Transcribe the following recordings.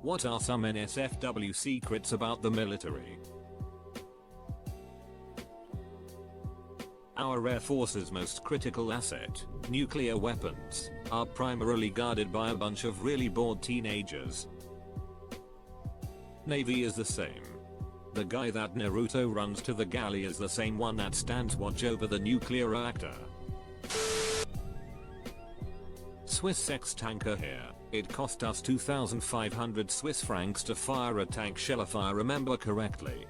What are some NSFW secrets about the military? Our Air Force's most critical asset, nuclear weapons, are primarily guarded by a bunch of really bored teenagers. Navy is the same. The guy that Naruto runs to the galley is the same one that stands watch over the nuclear reactor. Swiss sex tanker here. It cost us 2,500 Swiss francs to fire a tank shell if I remember correctly.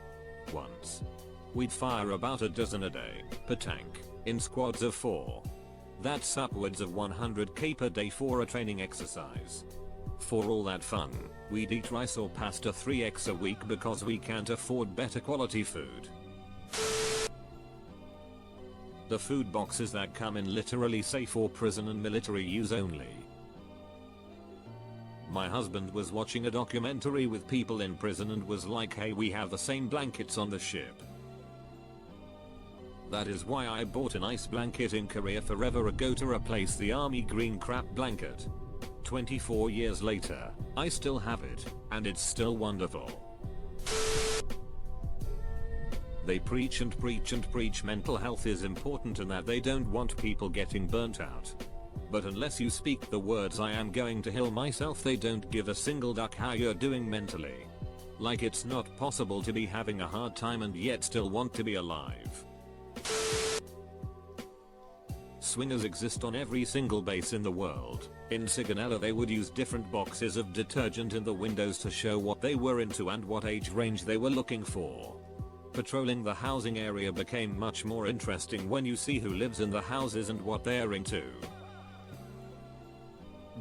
Once. We'd fire about a dozen a day, per tank, in squads of 4. That's upwards of 100k per day for a training exercise. For all that fun, we'd eat rice or pasta 3x a week because we can't afford better quality food. The food boxes that come in literally say for prison and military use only. My husband was watching a documentary with people in prison and was like, hey, we have the same blankets on the ship. That is why I bought an ice blanket in Korea forever ago to replace the army green crap blanket. 24 years later, I still have it, and it's still wonderful. They preach and preach and preach mental health is important and that they don't want people getting burnt out. But unless you speak the words I am going to heal myself, they don't give a single duck how you're doing mentally. Like it's not possible to be having a hard time and yet still want to be alive. Swingers exist on every single base in the world. In Sigonella they would use different boxes of detergent in the windows to show what they were into and what age range they were looking for. Patrolling the housing area became much more interesting when you see who lives in the houses and what they're into.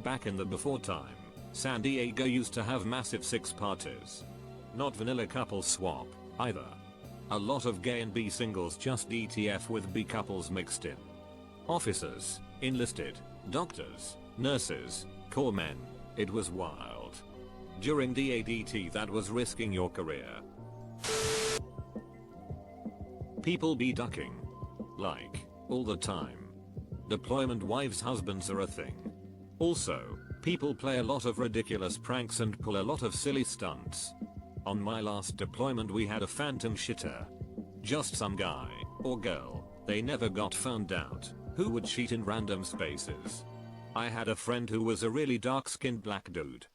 Back in the before time, San Diego used to have massive six parties. Not vanilla couple swap, either. A lot of gay and B singles just DTF with B couples mixed in. Officers, enlisted, doctors, nurses, corpsmen, it was wild. During DADT that was risking your career. People be ducking. Like, all the time. Deployment wives' husbands are a thing. Also, people play a lot of ridiculous pranks and pull a lot of silly stunts. On my last deployment we had a phantom shitter. Just some guy, or girl, they never got found out, who would cheat in random spaces. I had a friend who was a really dark-skinned black dude.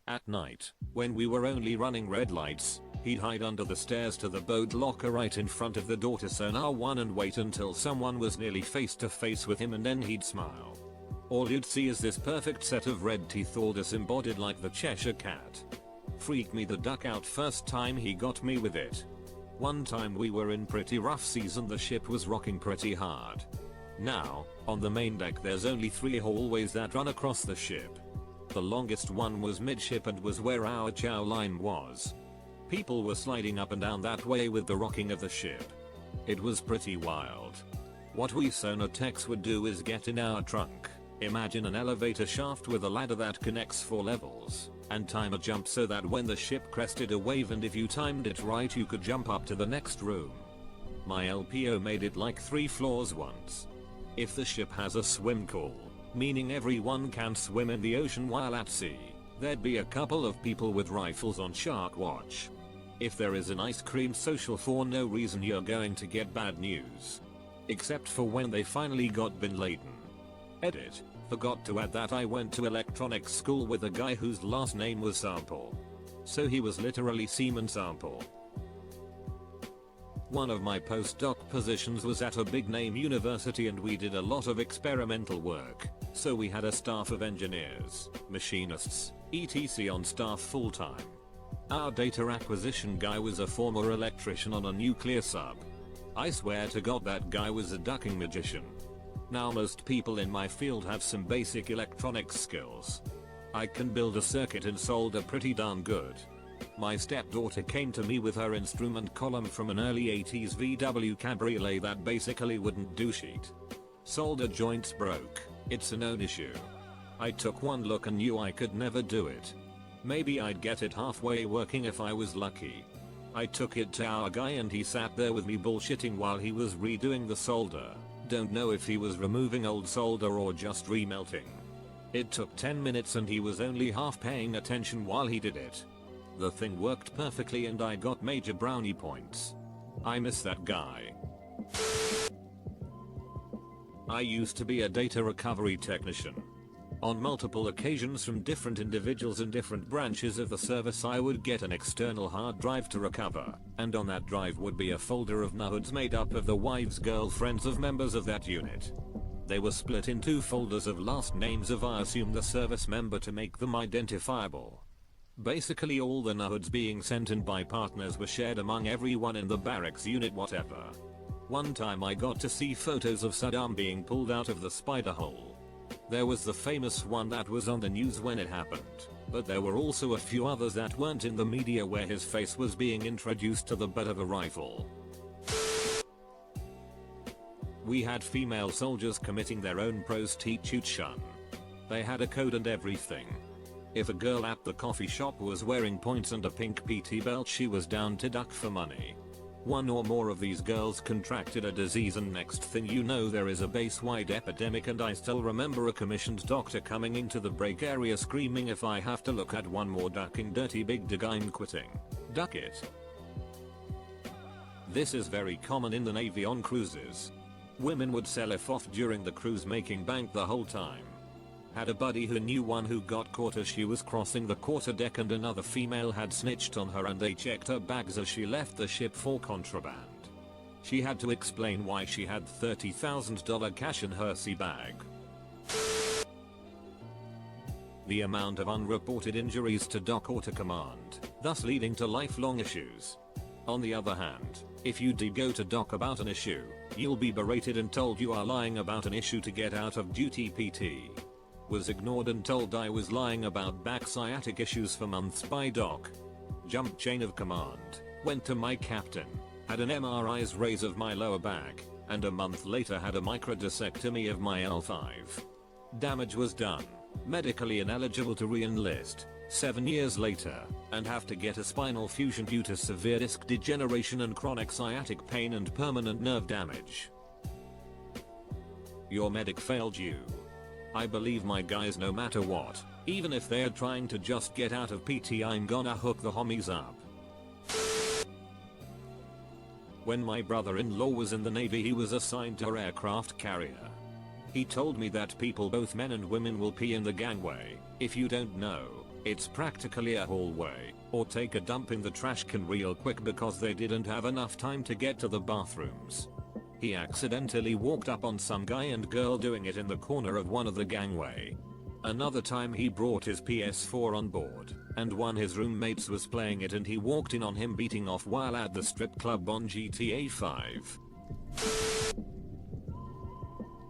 At night, when we were only running red lights, he'd hide under the stairs to the boat locker right in front of the door to sonar one and wait until someone was nearly face to face with him and then he'd smile. All you'd see is this perfect set of red teeth all disembodied like the Cheshire Cat. Freaked me the duck out first time he got me with it. One time we were in pretty rough seas and the ship was rocking pretty hard. Now, on the main deck there's only 3 hallways that run across the ship. The longest one was midship and was where our chow line was. People were sliding up and down that way with the rocking of the ship. It was pretty wild. What we sonar techs would do is get in our trunk, imagine an elevator shaft with a ladder that connects 4 levels, and time a jump so that when the ship crested a wave and if you timed it right you could jump up to the next room. My LPO made it like 3 floors once. If the ship has a swim call, meaning everyone can swim in the ocean while at sea, there'd be a couple of people with rifles on shark watch. If there is an ice cream social for no reason you're going to get bad news. Except for when they finally got Bin Laden. Edit. Forgot to add that I went to electronics school with a guy whose last name was Sample. So he was literally Seaman Sample. One of my postdoc positions was at a big name university and we did a lot of experimental work, so we had a staff of engineers, machinists, etc. on staff full time. Our data acquisition guy was a former electrician on a nuclear sub. I swear to God that guy was a ducking magician. Now most people in my field have some basic electronics skills. I can build a circuit and solder pretty darn good. My stepdaughter came to me with her instrument column from an early 80s VW Cabriolet that basically wouldn't do shit. Solder joints broke, it's a known issue. I took one look and knew I could never do it. Maybe I'd get it halfway working if I was lucky. I took it to our guy and he sat there with me bullshitting while he was redoing the solder. Don't know if he was removing old solder or just remelting. It took 10 minutes and he was only half paying attention while he did it. The thing worked perfectly and I got major brownie points. I miss that guy. I used to be a data recovery technician. On multiple occasions from different individuals in different branches of the service I would get an external hard drive to recover, and on that drive would be a folder of NUHDs made up of the wives' girlfriends of members of that unit. They were split in 2 folders of last names of I assume the service member to make them identifiable. Basically all the NUHDs being sent in by partners were shared among everyone in the barracks unit whatever. One time I got to see photos of Saddam being pulled out of the spider hole. There was the famous one that was on the news when it happened, but there were also a few others that weren't in the media where his face was being introduced to the butt of a rifle. We had female soldiers committing their own prostitution. They had a code and everything. If a girl at the coffee shop was wearing points and a pink PT belt she was down to duck for money. One or more of these girls contracted a disease and next thing you know there is a base-wide epidemic and I still remember a commissioned doctor coming into the break area screaming if I have to look at one more ducking dirty big dig I'm quitting. Duck it. This is very common in the Navy on cruises. Women would sell if off during the cruise making bank the whole time. Had a buddy who knew one who got caught as she was crossing the quarterdeck and another female had snitched on her and they checked her bags as she left the ship for contraband. She had to explain why she had $30,000 cash in her sea bag. The amount of unreported injuries to dock or to command, thus leading to lifelong issues. On the other hand, if you do go to dock about an issue, you'll be berated and told you are lying about an issue to get out of duty PT. Was ignored and told I was lying about back sciatic issues for months by doc. Jumped chain of command, went to my captain, had an MRI's raise of my lower back, and a month later had a microdiscectomy of my L5. Damage was done, medically ineligible to re-enlist, 7 years later, and have to get a spinal fusion due to severe disc degeneration and chronic sciatic pain and permanent nerve damage. Your medic failed you. I believe my guys no matter what, even if they're trying to just get out of PT I'm gonna hook the homies up. When my brother-in-law was in the Navy he was assigned to an aircraft carrier. He told me that people both men and women will pee in the gangway. If you don't know, it's practically a hallway, or take a dump in the trash can real quick because they didn't have enough time to get to the bathrooms. He accidentally walked up on some guy and girl doing it in the corner of one of the gangway. Another time he brought his PS4 on board, and one his roommates was playing it and he walked in on him beating off while at the strip club on GTA 5.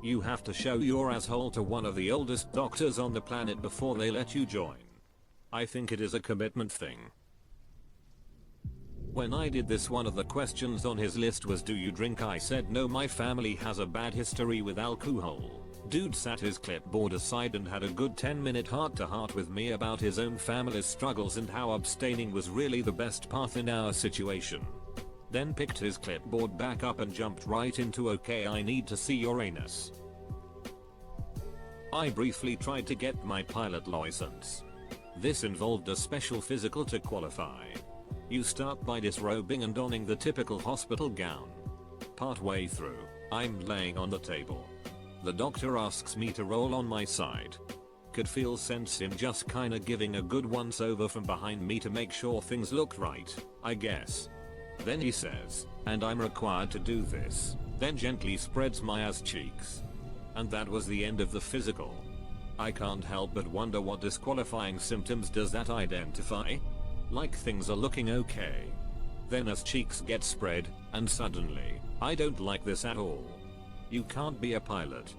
You have to show your asshole to one of the oldest doctors on the planet before they let you join. I think it is a commitment thing. When I did this one of the questions on his list was do you drink? I said no, my family has a bad history with alcohol. Dude sat his clipboard aside and had a good 10-minute heart-to-heart with me about his own family's struggles and how abstaining was really the best path in our situation. Then picked his clipboard back up and jumped right into okay, I need to see your anus. I briefly tried to get my pilot license. This involved a special physical to qualify. You start by disrobing and donning the typical hospital gown. Partway through, I'm laying on the table. The doctor asks me to roll on my side. Could feel sense him just kinda giving a good once over from behind me to make sure things look right, I guess. Then he says, and I'm required to do this, then gently spreads my ass cheeks. And that was the end of the physical. I can't help but wonder what disqualifying symptoms does that identify? Like things are looking okay. Then ass cheeks get spread, and suddenly, I don't like this at all. You can't be a pilot.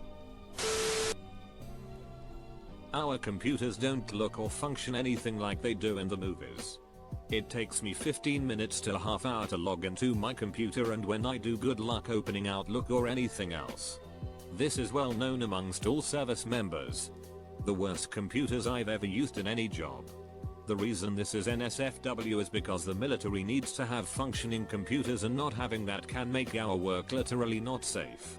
Our computers don't look or function anything like they do in the movies. It takes me 15 minutes to a half hour to log into my computer, and when I do, good luck opening Outlook or anything else. This is well known amongst all service members. The worst computers I've ever used in any job. The reason this is NSFW is because the military needs to have functioning computers, and not having that can make our work literally not safe.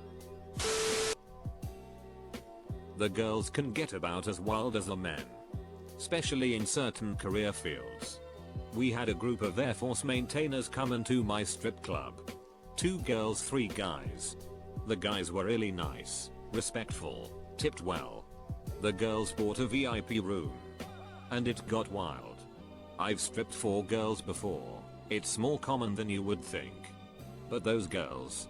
The girls can get about as wild as the men. Especially in certain career fields. We had a group of Air Force maintainers come into my strip club. 2 girls, 3 guys. The guys were really nice, respectful, tipped well. The girls bought a VIP room. And it got wild. I've stripped for girls before. It's more common than you would think. But those girls,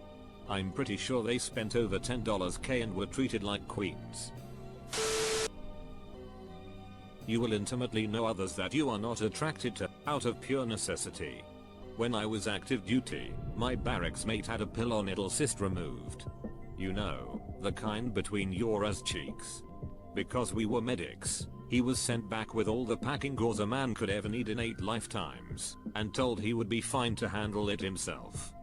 I'm pretty sure they spent over $10K and were treated like queens. You will intimately know others that you are not attracted to, out of pure necessity. When I was active duty, my barracks mate had a pilonidal cyst removed. You know, the kind between your ass cheeks. Because we were medics, he was sent back with all the packing gauze a man could ever need in 8 lifetimes, and told he would be fine to handle it himself.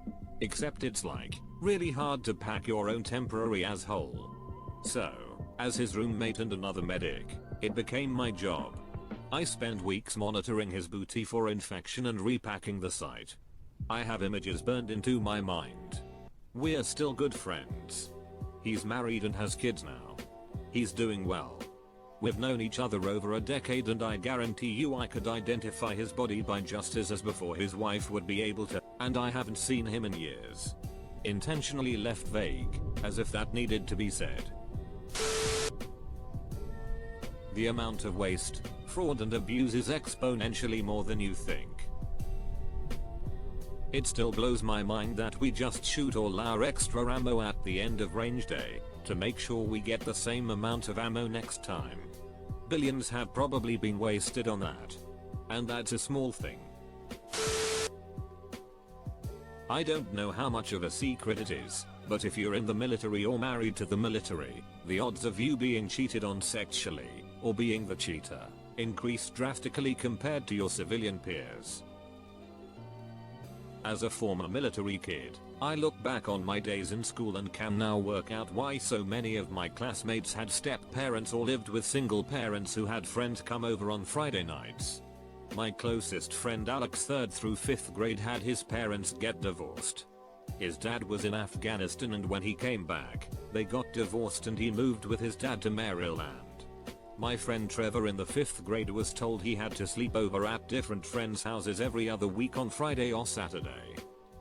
Except it's like, really hard to pack your own temporary asshole. So, as his roommate and another medic, it became my job. I spent weeks monitoring his booty for infection and repacking the site. I have images burned into my mind. We're still good friends. He's married and has kids now. He's doing well. We've known each other over a decade and I guarantee you I could identify his body by just as before his wife would be able to, and I haven't seen him in years. Intentionally left vague, as if that needed to be said. The amount of waste, fraud and abuse is exponentially more than you think. It still blows my mind that we just shoot all our extra ammo at the end of range day, to make sure we get the same amount of ammo next time. Billions have probably been wasted on that. And that's a small thing. I don't know how much of a secret it is, but if you're in the military or married to the military, the odds of you being cheated on sexually, or being the cheater, increase drastically compared to your civilian peers. As a former military kid, I look back on my days in school and can now work out why so many of my classmates had step-parents or lived with single parents who had friends come over on Friday nights. My closest friend Alex 3rd through 5th grade had his parents get divorced. His dad was in Afghanistan and when he came back, they got divorced and he moved with his dad to Maryland. My friend Trevor in the 5th grade was told he had to sleep over at different friends' houses every other week on Friday or Saturday.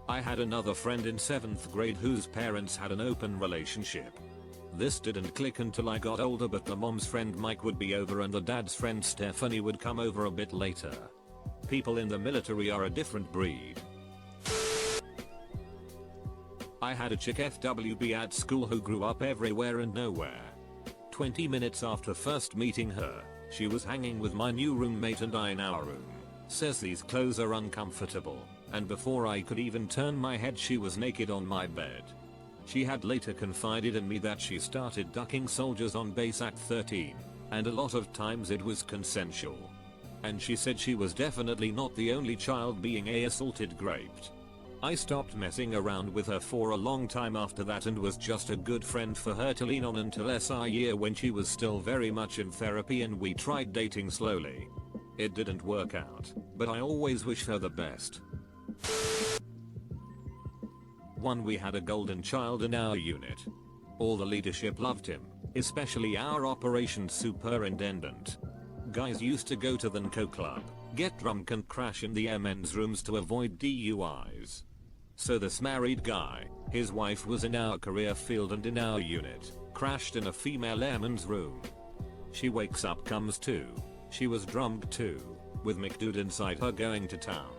I had another friend in 7th grade whose parents had an open relationship. This didn't click until I got older, but the mom's friend Mike would be over and the dad's friend Stephanie would come over a bit later. People in the military are a different breed. I had a chick FWB at school who grew up everywhere and nowhere. 20 minutes after first meeting her, she was hanging with my new roommate and I in our room. Says these clothes are uncomfortable, and before I could even turn my head she was naked on my bed. She had later confided in me that she started ducking soldiers on base at 13, and a lot of times it was consensual. And she said she was definitely not the only child being assaulted raped. I stopped messing around with her for a long time after that and was just a good friend for her to lean on until SI year when she was still very much in therapy and we tried dating slowly. It didn't work out, but I always wish her the best. 1. We had a golden child in our unit. All the leadership loved him, especially our operations superintendent. Guys used to go to the NCO club, get drunk and crash in the men's rooms to avoid DUIs. So this married guy, his wife was in our career field and in our unit, crashed in a female airman's room. She wakes up, comes to. She was drunk too, with McDude inside her going to town.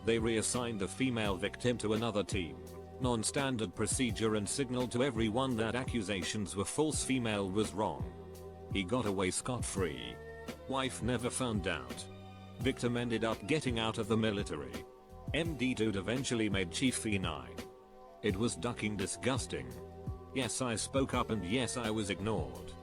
They reassigned the female victim to another team. Non-standard procedure, and signaled to everyone that accusations were false. Female was wrong. He got away scot-free. Wife never found out. Victim ended up getting out of the military. MD dude eventually made Chief E9. It was ducking disgusting. Yes, I spoke up and yes, I was ignored.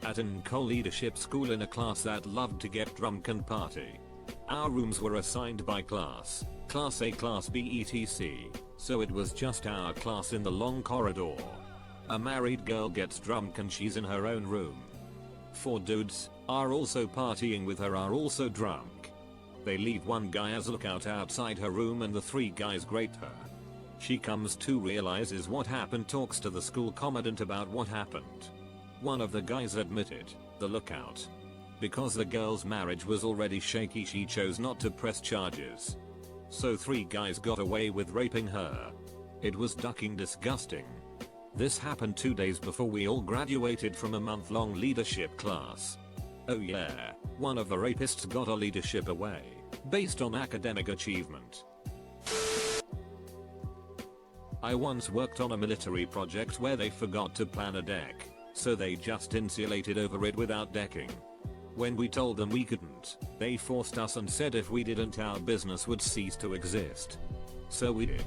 At an co-leadership school in a class that loved to get drunk and party. Our rooms were assigned by class. Class A, Class B, etc. So it was just our class in the long corridor. A married girl gets drunk and she's in her own room. 4 dudes are also partying with her, are also drunk. They leave one guy as lookout outside her room and the 3 guys grape her. She comes to, realizes what happened, talks to the school commandant about what happened. One of the guys admitted, the lookout. Because the girl's marriage was already shaky, she chose not to press charges. So 3 guys got away with raping her. It was ducking disgusting. This happened 2 days before we all graduated from a month-long leadership class. Oh yeah, one of the rapists got a leadership away, based on academic achievement. I once worked on a military project where they forgot to plan a deck, so they just insulated over it without decking. When we told them we couldn't, they forced us and said if we didn't our business would cease to exist. So we did.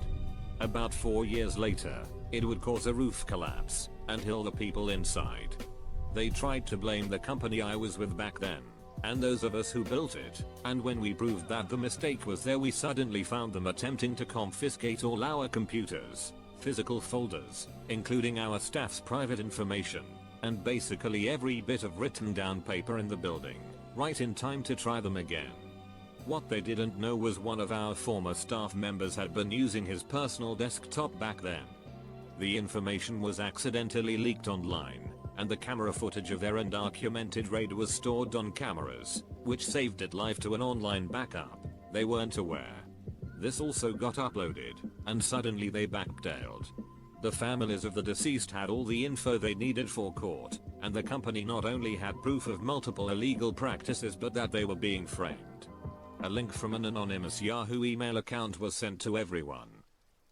About 4 years later, it would cause a roof collapse and kill the people inside. They tried to blame the company I was with back then, and those of us who built it, and when we proved that the mistake was there, we suddenly found them attempting to confiscate all our computers, physical folders, including our staff's private information, and basically every bit of written down paper in the building, right in time to try them again. What they didn't know was one of our former staff members had been using his personal desktop back then. The information was accidentally leaked online, and the camera footage of their undocumented raid was stored on cameras, which saved it life to an online backup. They weren't aware. This also got uploaded, and suddenly they backtailed. The families of the deceased had all the info they needed for court, and the company not only had proof of multiple illegal practices but that they were being framed. A link from an anonymous Yahoo email account was sent to everyone.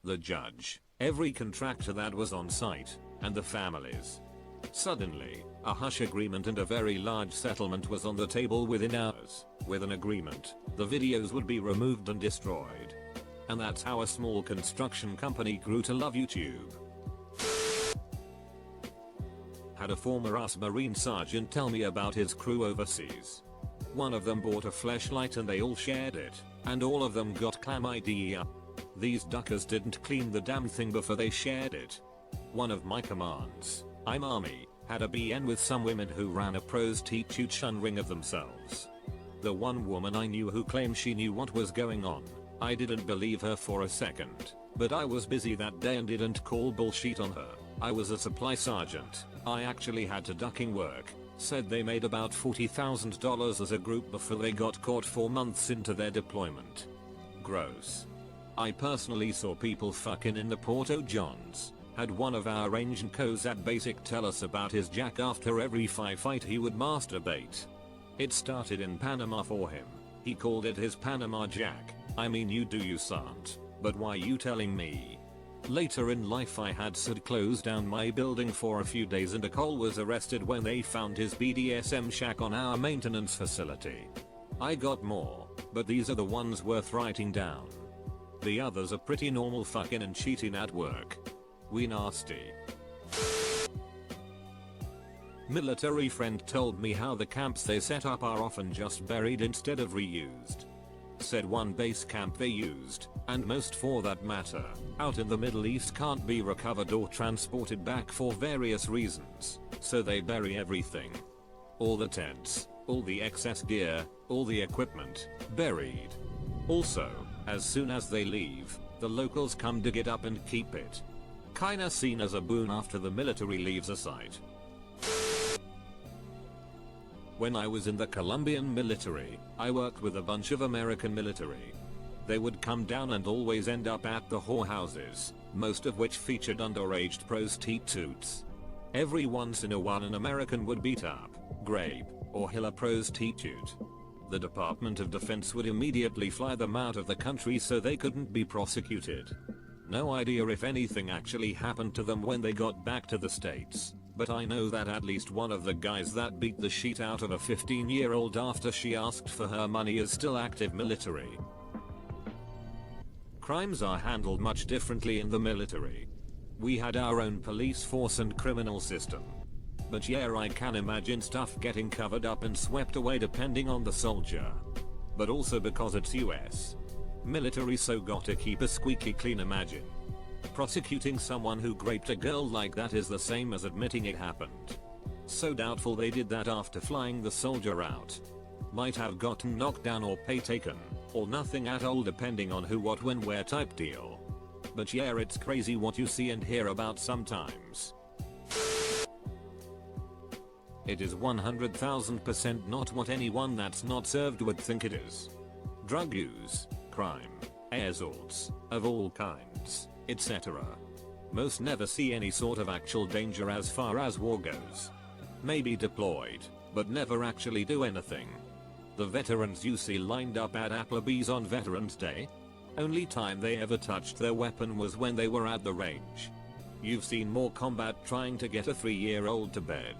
The judge, every contractor that was on site, and the families. Suddenly, a hush agreement and a very large settlement was on the table within hours. With an agreement, the videos would be removed and destroyed. And that's how a small construction company grew to love YouTube. Had a former US Marine sergeant tell me about his crew overseas. One of them bought a fleshlight and they all shared it, and all of them got chlamydia. These duckers didn't clean the damn thing before they shared it. One of my commands, I'm Army, had a BN with some women who ran a prostitution ring of themselves. The one woman I knew who claimed she knew what was going on, I didn't believe her for a second, but I was busy that day and didn't call bullshit on her. I was a supply sergeant, I actually had to ducking work, said they made about $40,000 as a group before they got caught 4 months into their deployment. Gross. I personally saw people fucking in the Porto Johns. Had one of our Ranged Co's at basic tell us about his jack after every firefight he would masturbate. It started in Panama for him. He called it his Panama Jack. I mean, you do you sant, but why you telling me? Later in life I had Sid close down my building for a few days and a Cole was arrested when they found his BDSM shack on our maintenance facility. I got more, but these are the ones worth writing down. The others are pretty normal fucking and cheating at work. We nasty. Military friend told me how the camps they set up are often just buried instead of reused. Said one base camp they used, and most for that matter, out in the Middle East can't be recovered or transported back for various reasons, so they bury everything. All the tents, all the excess gear, all the equipment, buried. Also, as soon as they leave, the locals come to get up and keep it. Kinda seen as a boon after the military leaves a site. When I was in the Colombian military, I worked with a bunch of American military. They would come down and always end up at the whorehouses, most of which featured underage prostitutes. Every once in a while an American would beat up, grape, or kill a prostitute. The Department of Defense would immediately fly them out of the country so they couldn't be prosecuted. No idea if anything actually happened to them when they got back to the States, but I know that at least one of the guys that beat the shit out of a 15-year-old after she asked for her money is still active military. Crimes are handled much differently in the military. We had our own police force and criminal system. But yeah, I can imagine stuff getting covered up and swept away depending on the soldier. But also because it's US. Military, so gotta keep a squeaky clean. Imagine prosecuting someone who raped a girl like that is the same as admitting it happened. So doubtful they did that after flying the soldier out. Might have gotten knocked down or pay taken, or nothing at all depending on who, what, when, where type deal. But yeah, it's crazy what you see and hear about sometimes. It is 100,000% not what anyone that's not served would think it is. Drug use, crime, assaults, of all kinds, etc. Most never see any sort of actual danger as far as war goes. Maybe deployed, but never actually do anything. The veterans you see lined up at Applebee's on Veterans Day? Only time they ever touched their weapon was when they were at the range. You've seen more combat trying to get a 3-year-old to bed.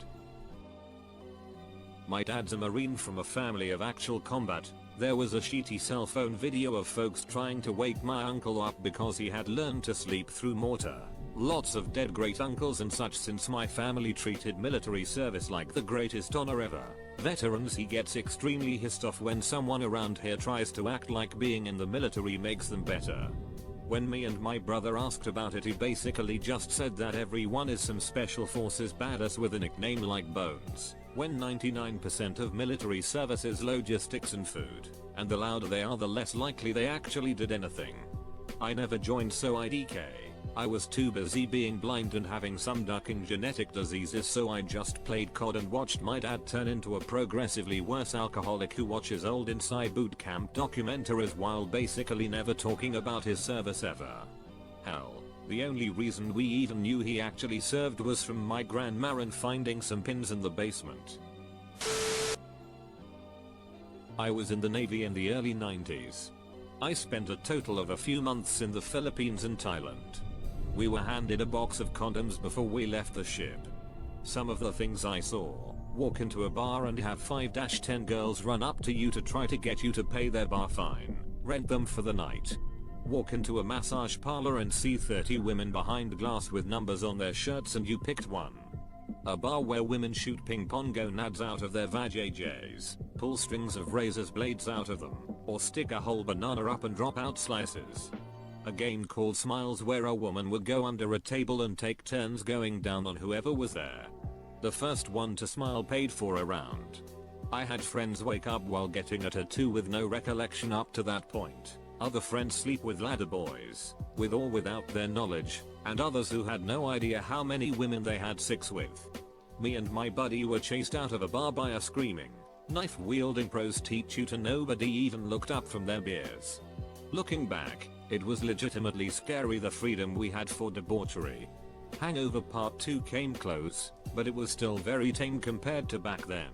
My dad's a Marine from a family of actual combat. There was a shitty cell phone video of folks trying to wake my uncle up because he had learned to sleep through mortar. Lots of dead great uncles and such since my family treated military service like the greatest honor ever. Veterans, he gets extremely pissed off when someone around here tries to act like being in the military makes them better. When me and my brother asked about it, he basically just said that everyone is some special forces badass with a nickname like Bones, when 99% of military service is logistics and food, and the louder they are the less likely they actually did anything. I never joined, so IDK. I was too busy being blind and having some ducking genetic diseases, so I just played COD and watched my dad turn into a progressively worse alcoholic who watches old inside boot camp documentaries while basically never talking about his service ever. Hell, the only reason we even knew he actually served was from my grandma and finding some pins in the basement. I was in the Navy in the early 90s. I spent a total of a few months in the Philippines and Thailand. We were handed a box of condoms before we left the ship. Some of the things I saw: walk into a bar and have 5-10 girls run up to you to try to get you to pay their bar fine, rent them for the night. Walk into a massage parlor and see 30 women behind glass with numbers on their shirts and you picked one. A bar where women shoot ping pong gonads out of their vajayjays, pull strings of razors blades out of them, or stick a whole banana up and drop out slices. A game called Smiles where a woman would go under a table and take turns going down on whoever was there. The first one to smile paid for a round. I had friends wake up while getting a tattoo with no recollection up to that point. Other friends sleep with ladder boys, with or without their knowledge, and others who had no idea how many women they had sex with. Me and my buddy were chased out of a bar by a screaming, knife-wielding prostitute and nobody even looked up from their beers. Looking back, it was legitimately scary, the freedom we had for debauchery. Hangover Part 2 came close, but it was still very tame compared to back then.